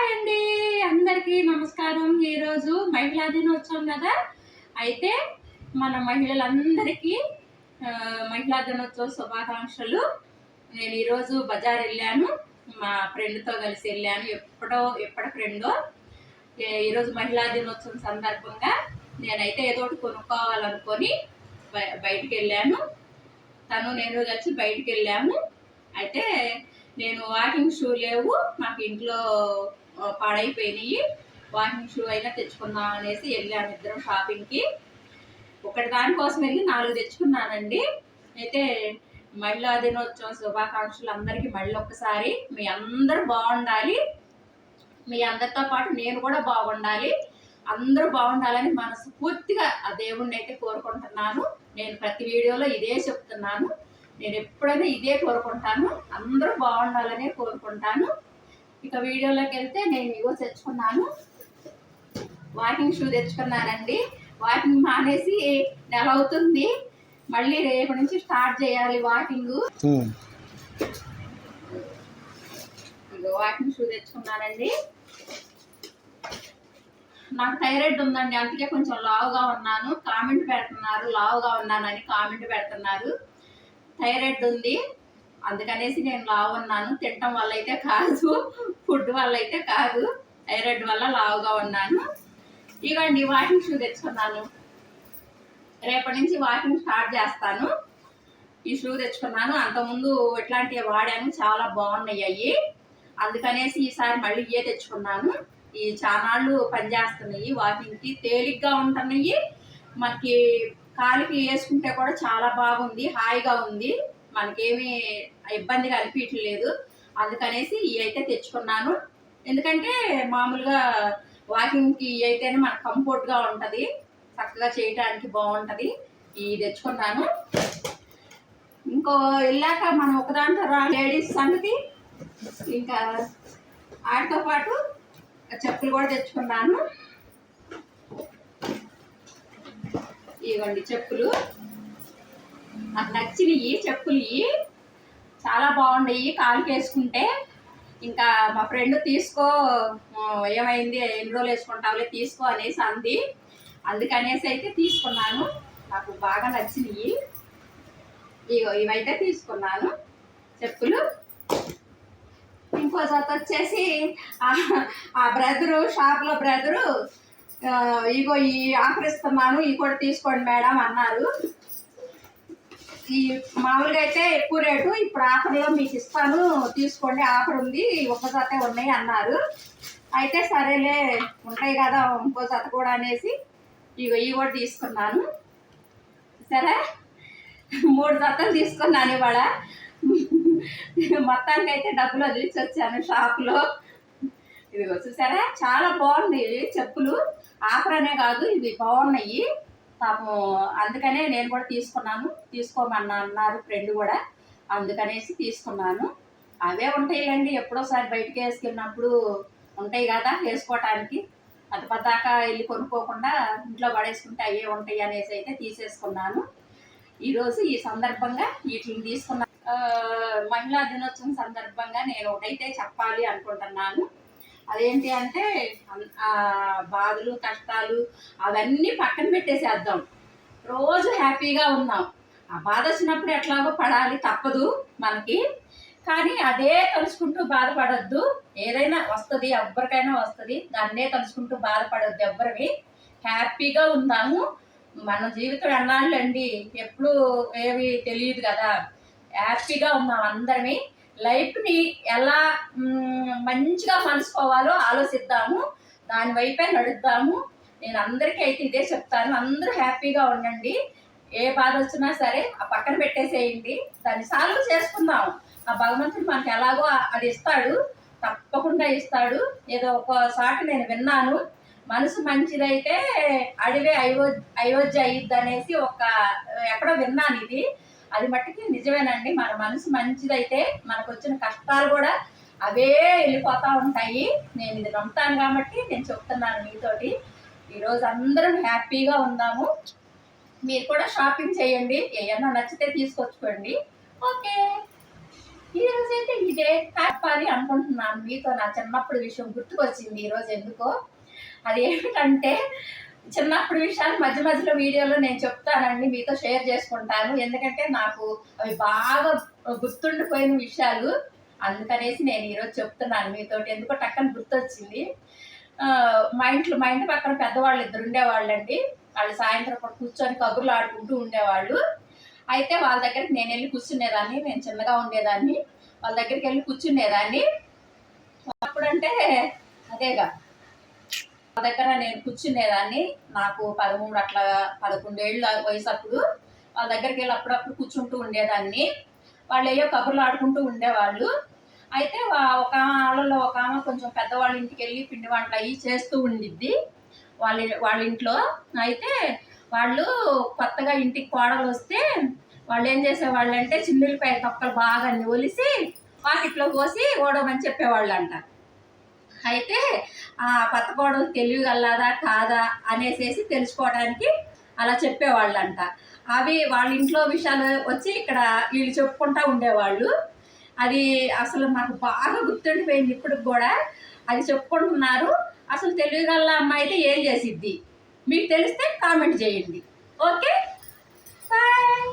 Hi అండి, అందరికీ నమస్కారం. ఈరోజు మహిళా దినోత్సవం కదా. అయితే మన మహిళలందరికీ మహిళా దినోత్సవ శుభాకాంక్షలు. నేను ఈరోజు బజార్ వెళ్ళాను, మా ఫ్రెండ్తో కలిసి వెళ్ళాను. ఎప్పటి ఫ్రెండో. ఈరోజు మహిళా దినోత్సవం సందర్భంగా నేనైతే ఏదో ఒకటి కొనుక్కోవాలనుకొని బయటికి వెళ్ళాను. నేను కలిసి బయటికి వెళ్ళాము. అయితే నేను వాకింగ్ షూ లేవు, మాకు ఇంట్లో పాడైపోయినాయి. వాకింగ్ షూ అయినా తెచ్చుకుందాం అనేసి వెళ్ళాము ఇద్దరం షాపింగ్కి. ఒకటి దానికోసం వెళ్ళి 4 తెచ్చుకున్నానండి. అయితే మహిళా దినోత్సవం శుభాకాంక్షలు అందరికీ మళ్ళీ ఒక్కసారి. మీ అందరూ బాగుండాలి, మీ అందరితో పాటు నేను కూడా బాగుండాలి. అందరూ బాగుండాలని మనస్ఫూర్తిగా ఆ దేవుణ్ణి అయితే కోరుకుంటున్నాను. నేను ప్రతి వీడియోలో ఇదే చెప్తున్నాను. నేను ఎప్పుడైనా ఇదే కోరుకుంటాను, అందరూ బాగుండాలనే కోరుకుంటాను. ఇక వీడియోలోకి వెళ్తే నేను ఇగో తెచ్చుకున్నాను, వాకింగ్ షూ తెచ్చుకున్నానండి. వాకింగ్ మానేసి నెల అవుతుంది, మళ్ళీ రేపు నుంచి స్టార్ట్ చేయాలి వాకింగ్. Walking shoe తెచ్చుకున్నానండి. నాకు థైరాయిడ్ ఉందండి, అందుకే కొంచెం లావుగా ఉన్నాను. కామెంట్ పెడుతున్నారు లావుగా ఉన్నానని, కామెంట్ పెడుతున్నారు. థైరాయిడ్ ఉంది అందుకనేసి నేను లావు ఉన్నాను. తినటం వల్ల అయితే కాదు, ఫుడ్ వల్ల అయితే కాదు, థైరాయిడ్ వల్ల లావుగా ఉన్నాను. ఇవ్వండి వాకింగ్ షూ తెచ్చుకున్నాను, రేపటి నుంచి వాకింగ్ స్టార్ట్ చేస్తాను. ఈ షూ తెచ్చుకున్నాను, అంతకుముందు ఇట్లాంటివి వాడాను, చాలా బాగున్నాయి అవి. అందుకనేసి ఈసారి మళ్ళీ ఇవే తెచ్చుకున్నాను. ఈ చానాళ్ళు పనిచేస్తున్నాయి, వాకింగ్కి తేలిగ్గా ఉంటున్నాయి. మనకి కాలికి వేసుకుంటే కూడా చాలా బాగుంది, హాయిగా ఉంది, మనకేమీ ఇబ్బందిగా అనిపించలేదు. అందుకనేసి ఇవి అయితే తెచ్చుకున్నాను. ఎందుకంటే మామూలుగా వాకింగ్కి ఇవి అయితేనే మనకు కంఫర్ట్గా ఉంటుంది, చక్కగా చేయటానికి బాగుంటుంది. ఇవి తెచ్చుకున్నాను. ఇంకో వెళ్ళాక మనం ఒకదాంతో లేడీస్ సంగతి. ఇంకా వాటితో పాటు చెప్పులు కూడా తెచ్చుకున్నాను. ఇవ్వండి చెప్పులు, నాకు నచ్చినవి చెప్పులు, చాలా బాగున్నాయి కాలుకి వేసుకుంటే. ఇంకా మా ఫ్రెండ్ తీసుకో, ఏమైంది ఎన్ని రోజులు వేసుకుంటావులే తీసుకో అనేసి అంది. అందుకనేసి అయితే తీసుకున్నాను, నాకు బాగా నచ్చినవి. ఇవైతే తీసుకున్నాను చెప్పులు. ఇంకో జత వచ్చేసి ఆ బ్రదరు, షాప్లో బ్రదరు, ఇగో ఈ ఆఫర్ ఇస్తున్నాను, ఇవి కూడా తీసుకోండి మేడం అన్నారు. ఈ మామూలుగా అయితే ఎక్కువ రేటు, ఇప్పుడు ఆఫర్లో మీకు ఇస్తాను తీసుకోండి, ఆఫర్ ఉంది, ఒక జతే ఉన్నాయి అన్నారు. అయితే సరేలే ఉంటాయి కదా ఇంకో జత కూడా అనేసి ఇవి కూడా తీసుకున్నాను. సరే 3 జతలు తీసుకున్నాను ఇవాళ. మొత్తానికి అయితే డబ్బులు వదిలిచి వచ్చాను షాప్లో. ఇదిగో చూసారా, చాలా బాగున్నాయి చెప్పులు. ఆఫర్ అనే కాదు, ఇవి బాగున్నాయి పాపం. అందుకనే నేను కూడా తీసుకున్నాను, తీసుకోమన్నా అన్నారు ఫ్రెండ్ కూడా, అందుకనేసి తీసుకున్నాను. అవే ఉంటాయిలేండి, ఎప్పుడోసారి బయటికి వేసుకెళ్ళినప్పుడు ఉంటాయి కదా వేసుకోవటానికి. పద్దాకా వెళ్ళి కొనుక్కోకుండా ఇంట్లో పడేసుకుంటే అవే ఉంటాయి అనేసి అయితే తీసేసుకున్నాను. ఈరోజు ఈ సందర్భంగా వీటిని తీసుకున్నాను. మహిళా దినోత్సవం సందర్భంగా నేను ఒకటైతే చెప్పాలి అనుకుంటున్నాను. అదేంటి అంటే, బాధలు కష్టాలు అవన్నీ పక్కన పెట్టేసేద్దాం, రోజు హ్యాపీగా ఉన్నాం. ఆ బాధ వచ్చినప్పుడు ఎట్లాగో పడాలి, తప్పదు మనకి. కానీ అదే తలుచుకుంటూ బాధపడద్దు. ఏదైనా వస్తుంది, ఎవ్వరికైనా వస్తుంది, దాన్నే తలుచుకుంటూ బాధపడద్దు ఎవ్వరివి. హ్యాపీగా ఉందాము. మన జీవితం ఎన్నాళ్ళండి, ఎప్పుడు ఏవి తెలియదు కదా. హ్యాపీగా ఉన్నాం అందరమే. లైఫ్ని ఎలా మంచిగా మలుచుకోవాలో ఆలోచిద్దాము, దాని వైపే నడుద్దాము. నేను అందరికీ అయితే ఇదే చెప్తాను, అందరూ హ్యాపీగా ఉండండి. ఏ బాధ వచ్చినా సరే ఆ పక్కన పెట్టేసేయండి, దాన్ని సాల్వ్ చేసుకుందాం. ఆ భగవంతుడు మనకి ఎలాగో అది ఇస్తాడు, తప్పకుండా ఇస్తాడు. ఏదో ఒకసారి నేను విన్నాను, మనసు మంచిదైతే అడివే అయోధ్య అయ్యిద్ది అనేసి ఎక్కడో విన్నాను. అది మట్టికి నిజమేనండి. మన మనసు మంచిదైతే మనకు వచ్చిన కష్టాలు కూడా అవే వెళ్ళిపోతూ ఉంటాయి. నేను ఇది నమ్ముతాను కాబట్టి నేను చెప్తున్నాను మీతోటి. ఈరోజు అందరం హ్యాపీగా ఉందాము. మీరు కూడా షాపింగ్ చేయండి, ఏమన్నా నచ్చితే తీసుకొచ్చుకోండి. ఓకే. ఈ రోజు అయితే ఇదే చెప్పాలి అనుకుంటున్నాను మీతో. నా చిన్నప్పుడు విషయం గుర్తుకొచ్చింది ఈరోజు ఎందుకో. అది ఏమిటంటే చిన్నప్పుడు విషయాలు మధ్య మధ్యలో వీడియోలో నేను చెప్తానండి, మీతో షేర్ చేసుకుంటాను. ఎందుకంటే నాకు అవి బాగా గుర్తుండిపోయిన విషయాలు. అందుకనేసి నేను ఈరోజు చెప్తున్నాను మీతోటి. ఎందుకో టక్కన గుర్తొచ్చింది. మా ఇంటి పక్కన పెద్దవాళ్ళు ఇద్దరు ఉండేవాళ్ళండి. వాళ్ళు సాయంత్రం పూట కూర్చొని కబుర్లు ఆడుకుంటూ ఉండేవాళ్ళు. అయితే వాళ్ళ దగ్గరికి నేను వెళ్ళి కూర్చునేదాన్ని. నేను చిన్నగా ఉండేదాన్ని. వాళ్ళ దగ్గరికి వెళ్ళి కూర్చునేదాన్ని. అప్పుడంటే అదేగా వాళ్ళ దగ్గర నేను కూర్చునేదాన్ని. నాకు 13 అట్లా 11 ఏళ్ళ వయసు అప్పుడు. వాళ్ళ దగ్గరికి వెళ్ళి అప్పుడప్పుడు కూర్చుంటూ ఉండేదాన్ని. వాళ్ళు ఏయో కబుర్లు ఆడుకుంటూ ఉండేవాళ్ళు. అయితే వాళ్ళలో ఒక ఆమె కొంచెం పెద్దవాళ్ళ ఇంటికి వెళ్ళి పిండి వంటలు అవి చేస్తూ ఉండిద్ది వాళ్ళ ఇంట్లో. అయితే వాళ్ళు కొత్తగా ఇంటికి కోడలు వస్తే వాళ్ళు ఏం చేసేవాళ్ళు అంటే చిన్నులపాయ తొక్కలు బాగా ఒలిసి వాకిట్లో పోసి ఓడమని చెప్పేవాళ్ళు అంట. అయితే ఆ కొత్త కోడలు తెలివిగలదా కాదా అనేసి తెలుసుకోవడానికి అలా చెప్పేవాళ్ళంట. అవి వాళ్ళ ఇంట్లో విషయాలు వచ్చి ఇక్కడ వీళ్ళు చెప్పుకుంటూ ఉండేవాళ్ళు. అది అసలు నాకు బాగా గుర్తుండిపోయింది ఇప్పటికి కూడా. అది చెప్పుకుంటున్నారు. అసలు తెలివిగల అమ్మాయి అయితే ఏం చేసిద్ది? మీకు తెలిస్తే కామెంట్ చేయండి. Okay, bye.